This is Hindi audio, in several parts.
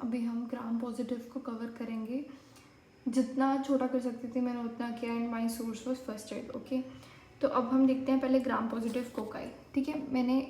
अभी हम ग्राम पॉजिटिव को कवर करेंगे। जितना छोटा कर सकती थी मैंने उतना किया, and my source was first aid. Okay, तो अब हम देखते हैं पहले ग्राम पॉजिटिव कोकाई। ठीक है, मैंने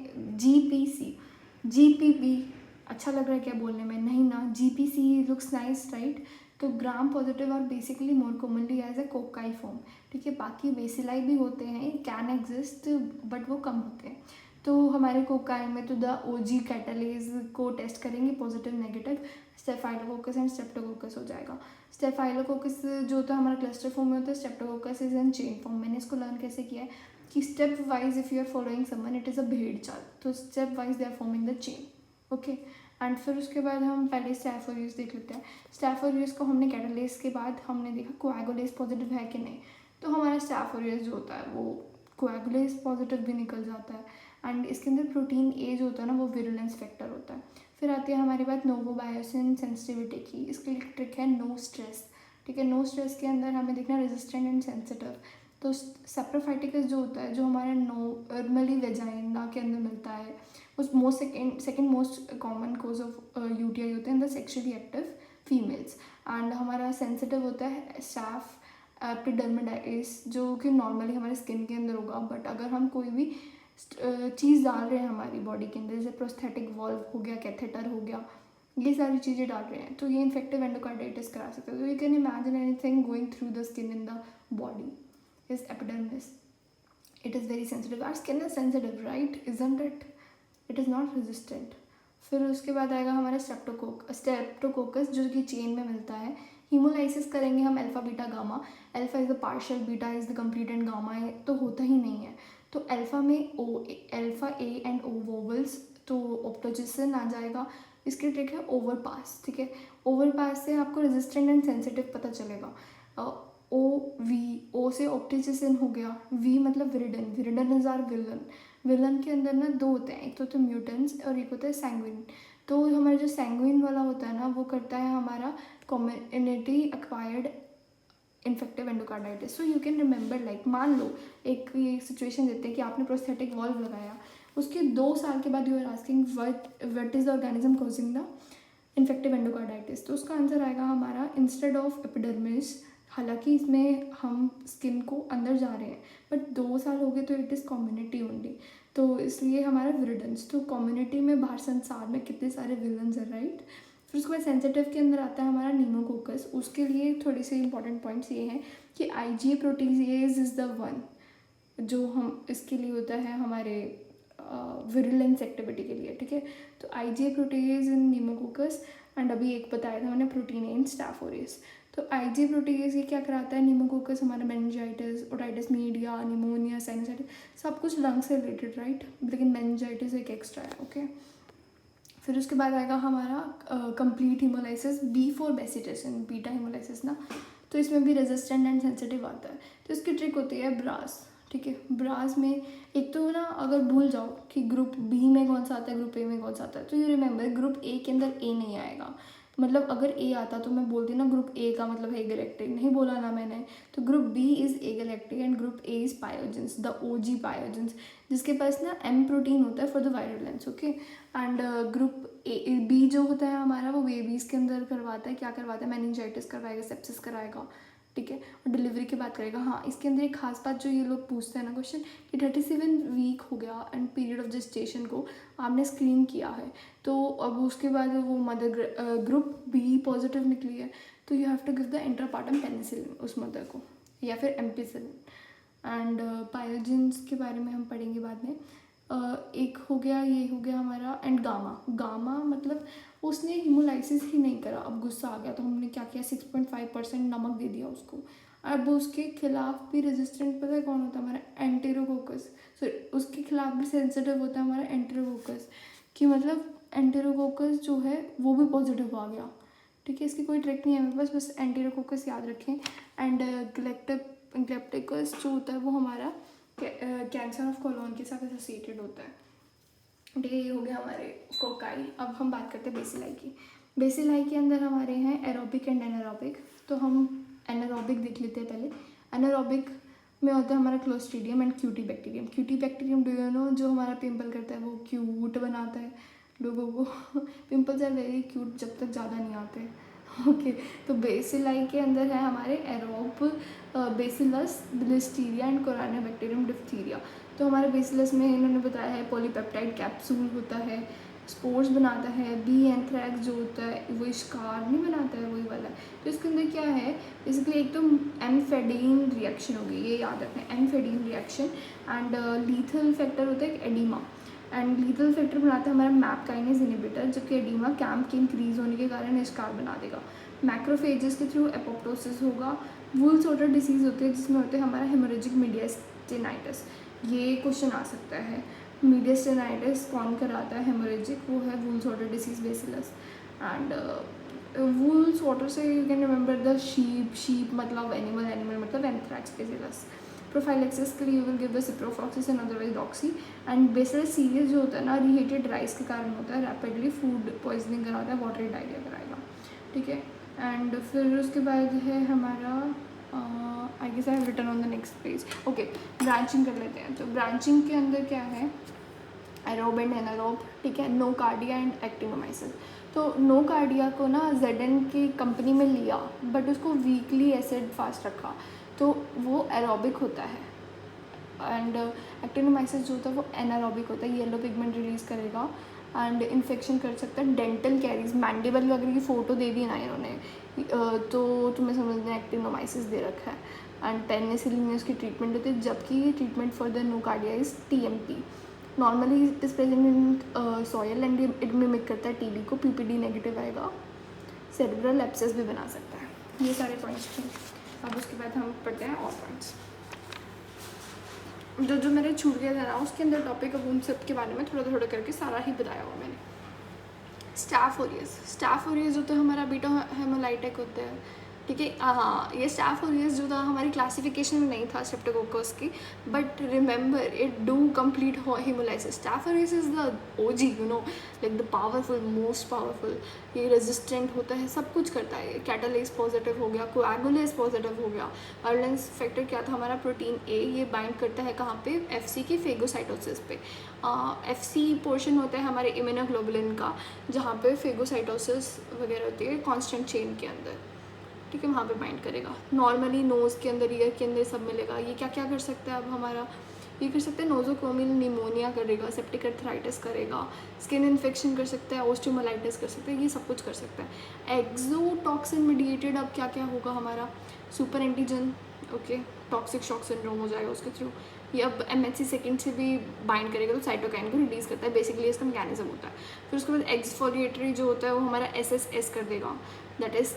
GPB अच्छा लग रहा है क्या बोलने में? नहीं ना, GPC लुक्स नाइस राइट। तो gram positive are basically more commonly as a cocci form. ठीक है, बाकी बेसिलाई भी होते हैं, कैन एग्जिस्ट, बट वो कम होते हैं। तो हमारे कोकाई में तो द OG कैटालेज को टेस्ट करेंगे, positive negative, staphylococcus and Streptococcus हो जाएगा। स्टेफाइलोकोकस जो होता है हमारा क्लस्टर फॉर्म में होता है, streptococcus is in chain form. मैंने इसको लर्न कैसे किया है कि step wise if you are following someone, it is a भेड़ चाल, तो step wise they are forming the chain. Okay, and फिर उसके बाद हम पहले स्टैफ ऑरियस देख लेते हैं। स्टैफ ऑरियस को हमने कैटालेज के बाद हमने देखा कोएगुलेज पॉजिटिव है कि नहीं, तो हमारा स्टैफ ऑरियस जो होता है वो कोएगुलेज पॉजिटिव भी निकल जाता है। एंड इसके अंदर प्रोटीन ए जो होता है ना वो विरुलेंस फैक्टर होता है। फिर आती है हमारी बात नोवोबायोसिन सेंसिटिविटी की। इसके लिए ट्रिक है नो स्ट्रेस। ठीक है, नो स्ट्रेस के अंदर हमें देखना रेजिस्टेंट एंड सेंसिटिव। तो सेप्रोफाइटिकस जो होता है, जो हमारे नॉर्मली वेजाइना के अंदर मिलता है, उस second most common cause of UTI होते हैं in the sexually active females. And हमारा सेंसिटिव होता है स्टाफ एपिडर्मिडाइटिस, जो कि नॉर्मली हमारे स्किन के अंदर होगा, बट अगर हम कोई भी चीज़ डाल रहे हैं हमारी बॉडी के अंदर, जैसे प्रोस्थेटिक वॉल्व हो गया, कैथेटर हो गया, ये सारी चीज़ें डाल रहे हैं, तो ये इन्फेक्टिव एंडोकार्डाइटिस करा सकते हैं। तो you can imagine anything going through the skin in the body is epidermis. It is very sensitive. Our skin is sensitive right, isn't it? It is not resistant. फिर उसके बाद आएगा हमारा स्ट्रेप्टोकोकस जो कि चेन में मिलता है। हीमोलाइसिस करेंगे हम alpha beta gamma. Alpha is the partial, beta is the complete and gamma है तो होता ही नहीं है। तो अल्फा में alpha A and O vowels, तो ऑप्टोजिसिन आ जाएगा। इसकी ट्रिक है ओवर पास। ठीक है, ओवर पास से आपको रेजिस्टेंट एंड सेंसिटिव पता चलेगा। O से ऑप्टोजिसिन हो गया, V मतलब viridans, viridans is our villain. Villain के अंदर ना दो होते हैं, एक तो म्यूटेंट्स और एक होता है सैंग्विन। तो हमारा जो सैंग्विन वाला होता है ना वो करता है हमारा community acquired infective endocarditis. So you can remember, like मान लो एक ये सिचुएशन देते हैं कि आपने प्रोस्थेटिक वॉल्व लगाया, उसके 2 साल के बाद you are asking what is the organism causing the infective endocarditis, तो उसका आंसर आएगा हमारा इंस्टेड ऑफ एपिडर्मिस। हालांकि इसमें हम स्किन को अंदर जा रहे हैं, बट 2 साल हो गए तो इट इज़ कम्युनिटी ओनली, तो इसलिए हमारा विरिडेंस। तो कम्युनिटी में बाहर संसार में कितने सारे विलन्स हैं राइट। फिर उसके बाद सेंसिटिव के अंदर आता है हमारा नीमोकोकस। उसके लिए थोड़ी सी इंपॉर्टेंट पॉइंट्स ये हैं कि IgA proteases is the one जो हम इसके लिए होता है हमारे विरुलेंस एक्टिविटी के लिए। ठीक है, तो IgA proteases in pneumococcus, and अभी एक बताया था मैंने प्रोटीन इन स्टाफ ऑरियस। तो IgA प्रोटीजेज ये क्या कराता है? नीमोकोकस हमारा meningitis, otitis media, pneumonia, sinusitis, सब कुछ लंग से रिलेटेड राइट, लेकिन मेनिंजाइटिस एक एक्स्ट्रा है। ओके, फिर उसके बाद आएगा हमारा कंप्लीट हीमोलाइसिस, B4 बेसिटेशन, बीटा हीमोलाइसिस ना, तो इसमें भी रेजिस्टेंट एंड सेंसिटिव आता है। तो इसकी ट्रिक होती है ब्रास। ठीक है, ब्रास में एक तो ना अगर भूल जाओ कि ग्रुप B में कौन सा आता है, ग्रुप A में कौन सा आता है, तो यू रिमेंबर ग्रुप A के अंदर A नहीं आएगा। मतलब अगर A आता तो मैं बोलती ना ग्रुप A का मतलब है गैलेक्टिक, नहीं बोला ना मैंने। तो group B is A galactic and group A is pyogenes, the OG pyogenes, जिसके पास ना M प्रोटीन होता है for the virulence. Okay, and group B जो होता है हमारा वो बेबीज़ के अंदर करवाता है, क्या करवाता है? मेनिंजाइटिस करवाएगा, सेप्सिस कराएगा। ठीक है, और डिलीवरी की बात करेगा। हाँ, इसके अंदर एक खास बात जो ये लोग पूछते हैं ना क्वेश्चन कि 37 वीक हो गया एंड पीरियड ऑफ जेस्टेशन को आपने स्क्रीन किया है, तो अब उसके बाद वो मदर ग्रुप B पॉजिटिव निकली है, तो you have to give the intrapartum penicillin उस मदर को, या फिर एम्पिसिलिन। एंड पायोजेंस के बारे में हम पढ़ेंगे बाद में। एक हो गया, ये हो गया हमारा, एंड गामा मतलब उसने हीमोलाइसिस ही नहीं करा, अब गुस्सा आ गया तो हमने क्या किया, 6.5% नमक दे दिया उसको। अब उसके खिलाफ भी रेजिस्टेंट पता है कौन होता है? हमारा एंटेरोकोकस। सो उसके खिलाफ भी सेंसिटिव होता है हमारा एंटेरोकोकस, कि मतलब एंटेरोकोकस जो है वो भी पॉजिटिव आ गया। ठीक है, इसकी कोई ट्रिक नहीं है मेरे पास, बस एंटेरोकोकस याद रखें। एंड ग्लेप्टिकस जो होता है वो हमारा कैंसर ऑफ कोलोन के साथ एसोसिएटेड होता है। ठीक है, ये हो गया हमारे कोकाई। अब हम बात करते हैं बेसिलाई की। बेसिलाई के अंदर हमारे हैं एरोबिक एंड एनारोबिक। तो हम एनारोबिक देख लेते हैं पहले। एनारोबिक में होता है हमारा clostridium and cutibacterium. Cutibacterium do you know, जो हमारा पिंपल करता है वो क्यूट बनाता है, लोगों को पिंपल्स आर वेरी क्यूट जब तक ज़्यादा नहीं आते। ओके, तो बेसिलाई के अंदर है हमारे aerobe, bacillus, listeria and corynebacterium diphtheria. तो हमारे बेसिलस में इन्होंने बताया है पॉलीपेप्टाइड कैप्सूल होता है, स्पोर्स बनाता है, बी एंथ्रैक्स जो होता है वो स्कार नहीं बनाता है, वही वाला है। तो इसके अंदर क्या है, बेसिकली एक तो एम्फेडीन रिएक्शन होगी, ये याद रखना है, एम्फेडीन रिएक्शन। एंड लीथल फैक्टर होता है एडिमा, एंड लीथल फैक्टर बनाता है हमारा मैप काइनेज इनिबिटर, जबकि एडिमा कैम्प के इंक्रीज होने के कारण स्कार बना देगा। मैक्रोफेजेस के थ्रू एपोप्टोसिस होगा। वुल सॉर्टर डिसीज़ होती है जिसमें होते हैं हमारा हेमोरेजिक मीडियास्टेनाइटिस, ये क्वेश्चन आ सकता है। मीडियास्टेनाइटिस कौन कराता है हेमोरेजिक, वो है wool sorter disease bacillus. And wool sorter से you can remember the sheep मतलब एनिमल, एनिमल मतलब एंथ्रैक्स बेसिलस। प्रोफाइलेक्सिस के लिए you will give the ciprofloxacin otherwise doxy. And bacillus cereus जो होता है ना, रिहीटेड राइस के कारण होता है, रैपिडली फूड पॉइजनिंग कराता है, वाटरी डायरिया कराएगा, ठीक है। एंड फिर उसके बाद है हमारा I guess I have written on the next page. Okay, branching कर लेते हैं। तो ब्रांचिंग के अंदर क्या है, एरोब एंड एनारोब, ठीक है, नोकार्डिया एंड एक्टिनोमाइसिस। तो नोकार्डिया को ना जेडन की कंपनी में लिया, बट उसको वीकली एसिड फास्ट रखा, तो वो एरोबिक होता है। एंड एक्टिनोमाइसिस जो होता है वो एनारोबिक होता है, येलो पिगमेंट रिलीज़ करेगा एंड इन्फेक्शन कर सकता है। डेंटल कैरीज, मैंडिबल वगैरह की फ़ोटो दे दी ना इन्होंने, तो तुम्हें समझना एक्टिनोमाइसिस दे रखा है। एंड पेनिसिलिन में उसकी ट्रीटमेंट होती है, जबकि treatment for the nocardia is TMP। Normally it is present in soil and it mimic करता है TB को, PPD नेगेटिव आएगा, सेरेब्रल एब्सेस भी बना सकता है। ये सारे पॉइंट्स थे। अब उसके बाद हम पढ़ते हैं और पॉइंट्स जो मेरे छूट गया था ना, उसके अंदर टॉपिक अब उन सब के बारे में थोड़ा थोड़ा करके सारा ही बताया हुआ मैंने। स्टाफ ओरियस जो तो हमारा बीटा हेमोलाइटिक होता है, ठीक है। हाँ, ये स्टाफ ओरियस जो था हमारी क्लासिफिकेशन में नहीं था स्ट्रेप्टोकोकस की, but remember it do complete haemolysis. Staph aureus is the OG, you know, like the powerful, most powerful. ये रेजिस्टेंट होता है, सब कुछ करता है। कैटालेज पॉजिटिव हो गया, कोएगुलेज पॉजिटिव हो गया। वायलेंस फैक्टर क्या था हमारा, प्रोटीन A, ये बाइंड करता है कहाँ पे, FC की फेगोसाइटोसिस पे। FC पोर्शन होता है हमारे इम्यूनोग्लोबुलिन का, जहाँ पे फेगोसाइटोसिस वगैरह होती है कांस्टेंट चेन के अंदर, ठीक है, वहाँ पे बाइंड करेगा। नॉर्मली नोज़ के अंदर, ईयर के अंदर सब मिलेगा। ये क्या क्या कर सकता है अब हमारा, ये कर सकते हैं नोजोकोमियल निमोनिया करेगा, सेप्टिक अर्थराइटिस करेगा, स्किन इन्फेक्शन कर सकता है, ओस्टियोमाइलाइटिस कर सकता है, ये सब कुछ कर सकता है। एक्सोटॉक्सिन मीडिएटेड अब क्या क्या होगा हमारा, super antigen, okay, toxic shock syndrome हो जाएगा उसके थ्रू। ये अब MHC सेकेंड से भी बाइंड करेगा, तो साइटोकाइन को रिलीज़ करता है, बेसिकली इसका मैकेनिज्म होता है। फिर उसके बाद एक्सफोलिएटरी जो होता है वो हमारा SSS कर देगा, दैट इज़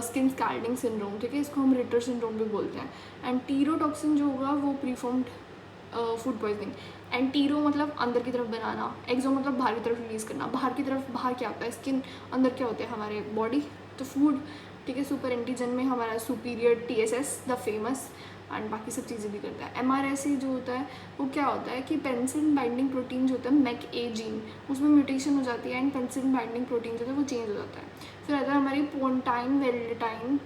स्किन स्कार्डिंग सिंड्रोम, ठीक है, इसको हम रिटर सिंड्रोम भी बोलते हैं। एंड टीरोटॉक्सिन जो होगा वो performed food poisoning. And T. Rowe मतलब अंदर की तरफ बनाना, एक्सो मतलब बाहर की तरफ रिलीज़ करना। बाहर की तरफ, बाहर क्या होता है, स्किन, अंदर क्या होता है हमारे बॉडी, तो फूड, ठीक है। सुपर एंटीजन में हमारा superior TSS the famous, and बाकी सब चीज़ें भी करता है। MRSA जो होता है वो क्या होता है कि पेंसिलिन बाइंडिंग प्रोटीन जो होता है MECA जीन, उसमें म्यूटेशन हो जाती है एंड पेंसिलिन बाइंडिंग प्रोटीन जो होता है वो चेंज हो जाता है। फिर आता है हमारी पोन्टाइन वेल्टाइन,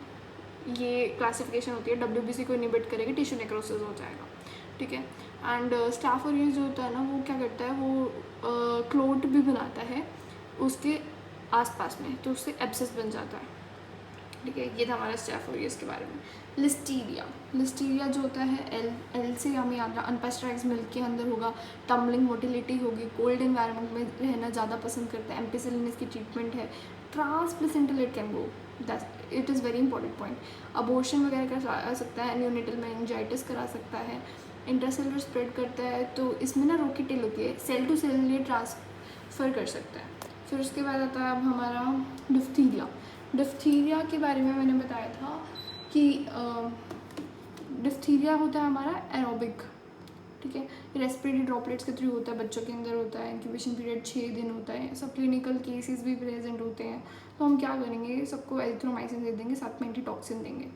ये क्लासिफिकेशन होती है, WBC को इनिबिट करेगी, टिश्यू नेक्रोसिस हो जाएगा, ठीक है। एंड स्टाफ ओरियस जो होता है ना वो क्या करता है, वो क्लोट भी बनाता है उसके आसपास में, तो उससे एब्सेस बन जाता है, ठीक है। ये था हमारा स्टाफ ओरियस के बारे में। लिस्टीरिया जो होता है L से हमें याद रहा, अनपास्चराइज्ड मिल्क के अंदर होगा, टम्बलिंग मोटिलिटी होगी, कोल्ड इन्वायरमेंट में रहना ज़्यादा पसंद करता है। एम्पिसिलिन इसकी ट्रीटमेंट है। ट्रांसप्लेसेंटल it can go, that it is very important point. Abortion वगैरह करा सकता है, न्यूनेटल मेनिंजाइटिस करा सकता है, इंट्रासेलुलर स्प्रेड करता है, तो इसमें ना रोकीटेल होती है, सेल टू सेल ये ट्रांसफ़र कर सकता है। फिर उसके बाद आता है अब हमारा डिफ्थीरिया के बारे में मैंने बताया था कि डिफ्थीरिया होता है हमारा एरोबिक, ठीक है। रेस्पिरेटरी ड्रॉपलेट्स के थ्रू होता है, बच्चों के अंदर होता है, इंक्यूबेशन पीरियड 6 दिन होता है, सब क्लिनिकल केसेस भी प्रेजेंट होते हैं। तो हम क्या करेंगे, सबको एरिथ्रोमाइसिन दे देंगे, साथ में एंटीटॉक्सिन देंगे।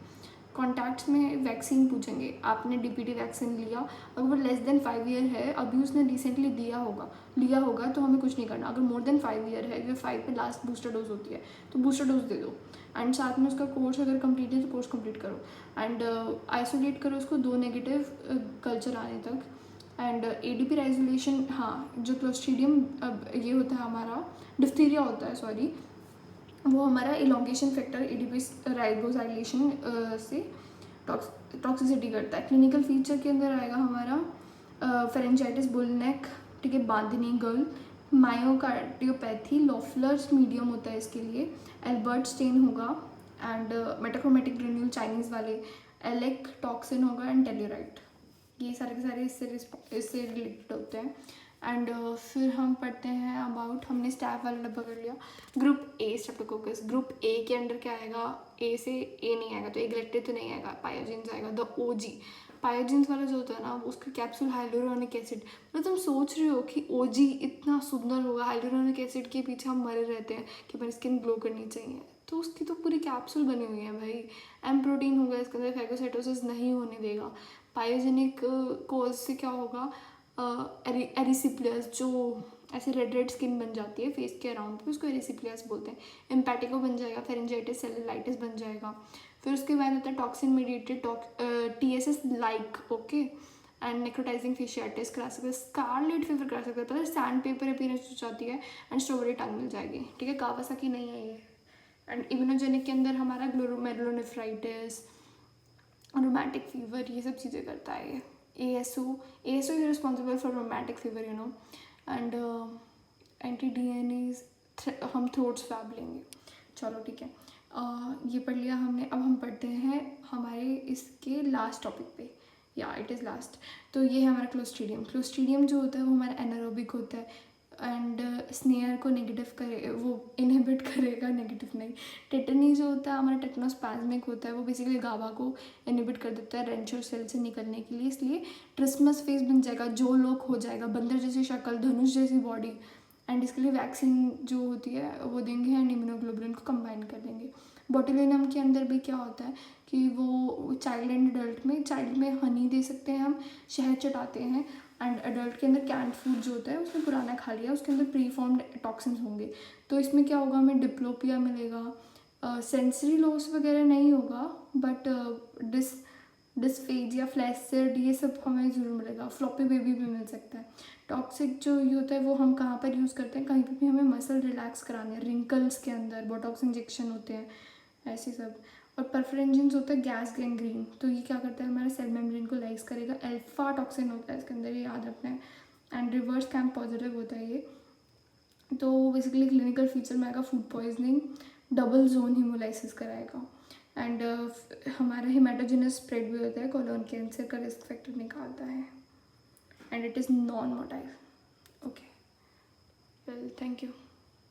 कॉन्टैक्ट्स में वैक्सीन पूछेंगे, आपने DPT वैक्सीन लिया, अगर वो लेस देन 5 ईयर है, अभी उसने रिसेंटली लिया होगा तो हमें कुछ नहीं करना। अगर मोर देन 5 ईयर है, जो 5 पे लास्ट बूस्टर डोज होती है, तो बूस्टर डोज दे दो। एंड साथ में उसका कोर्स अगर कंप्लीट है तो कोर्स कंप्लीट करो, एंड आइसोलेट करो उसको 2 नेगेटिव कल्चर आने तक। एंड एडीपी रेजोल्यूशन, हाँ जो क्लोस्ट्रीडियम अब ये होता है हमारा डिफ्थीरिया होता है सॉरी, वो हमारा इलोंगेशन फैक्टर एडीपी राइबोजाइलेशन से टॉक्सिसिटी करता है। क्लिनिकल फीचर के अंदर आएगा हमारा फेरेंजाइटिस, बुल नेक, ठीक है, बांदिनी गर्ल, मायोकार्डियोपैथी, लॉफलर्स मीडियम होता है इसके लिए, एल्बर्ट स्टेन होगा, एंड मेटाक्रोमेटिक ग्रेन्यूल चाइनीज़ वाले, एलेक टॉक्सिन होगा, एंड टेल्यूराइट। ये सारे के सारे इससे रिलेटेड होते हैं। एंड फिर हम पढ़ते हैं अबाउट, हमने स्टैफ वाला डब्बा कर लिया। Group A Streptococcus, group A के अंडर क्या आएगा, ए से ए नहीं आएगा तो एग्लेक्टेड तो नहीं आएगा, पायोजेंस आएगा, द ओजी। पायोजेंस वाला जो होता है ना उसका कैप्सूल हाइलुरोनिक एसिड, मतलब तुम सोच रहे हो कि ओजी इतना सुंदर होगा, हाइलुरोनिक एसिड के पीछे हम मरे रहते हैं कि हमारी स्किन ग्लो करनी चाहिए, तो उसकी तो पूरी कैप्सूल बनी हुई है भाई। एम प्रोटीन होगा इसके अंदर, फैगोसाइटोसिस नहीं होने देगा। पायोजेनिक कोज से क्या होगा, एरिसिप्लियस, जो ऐसे रेड रेड स्किन बन जाती है फेस के अराउंड पे, उसको एरिसिप्लियस बोलते हैं। इम्पैटिको बन जाएगा, फेरेंजाइटिस, सेलुलाइटिस बन जाएगा। फिर उसके बाद होता है toxin mediated TSS like, okay, and necrotising fasciitis करा सकते हैं, स्कारलेट फीवर करा सकते हैं, पता है सैंड पेपर अपीयरेंस हो जाती है, एंड स्ट्रॉबेरी टंग मिल जाएगी, ठीक है, कावासाकी नहीं है ये। एंड इम्यूनोजेनिक के अंदर हमारा ग्लोमेरुलोनेफ्राइटिस, रोमैटिक फीवर, ये सब चीज़ें करता है ये। ASO is responsible for rheumatic fever, you know, and anti-DNAs हम थ्रोट स्वैब लेंगे। चलो ठीक है, ये पढ़ लिया हमने। अब हम पढ़ते हैं हमारे इसके लास्ट टॉपिक पे, या इट इज़ लास्ट। तो ये है हमारा क्लोस्ट्रीडियम। क्लोस्ट्रीडियम जो होता है वो हमारा एनारोबिक होता है, एंड स्नेयर को नेगेटिव करे, वो इनहिबिट करेगा, नेगेटिव नहीं। टेटनी जो होता है हमारा टेटनोस्पैज्मिक होता है, वो बेसिकली गाबा को इनहिबिट कर देता है रेंचर सेल से निकलने के लिए, इसलिए ट्रिस्मस फेस बन जाएगा, जो लोग हो जाएगा, बंदर जैसी शक्ल, धनुष जैसी बॉडी। एंड इसके लिए वैक्सीन जो होती है वो देंगे, एंड इम्यूनोग्लोबुलिन को कंबाइन कर देंगे। बोtulinum के अंदर भी क्या होता है कि वो चाइल्ड एंड अडल्ट में, चाइल्ड में हनी दे सकते हैं हम, शहद चटाते हैं, एंड अडल्ट के अंदर कैंड फूड जो होता है उसमें पुराना खा लिया, उसके अंदर प्री फॉर्म्ड टॉक्सिन्स होंगे, तो इसमें क्या होगा, हमें डिप्लोपिया मिलेगा, सेंसरी लॉस वगैरह नहीं होगा, बट डिस्फेजिया, फ्लैसिड, ये सब हमें ज़रूर मिलेगा। फ्लॉपी बेबी भी मिल सकता है। टॉक्सिक जो ये होता है वो हम कहाँ पर यूज़ करते हैं, कहीं पर भी हमें मसल रिलैक्स कराने हैं, रिंकल्स के अंदर बोटॉक्स इंजेक्शन होते हैं, ऐसे सब। और परफरेंजिन्स होता है गैस गैंग्रीन, तो ये क्या करता है, हमारे सेल मेम्ब्रेन को लाइक्स करेगा। अल्फा टॉक्सिन होता है इसके अंदर, ये याद रखना है। एंड रिवर्स कैम्प पॉजिटिव होता है ये। तो बेसिकली क्लिनिकल फीचर में आएगा food poisoning, double zone haemolysis कराएगा, एंड हमारा हेमाटोजेनस स्प्रेड भी होता है, कोलोन कैंसर का रिस्क फैक्टर निकालता है, and it is non motile. Okay, well thank you.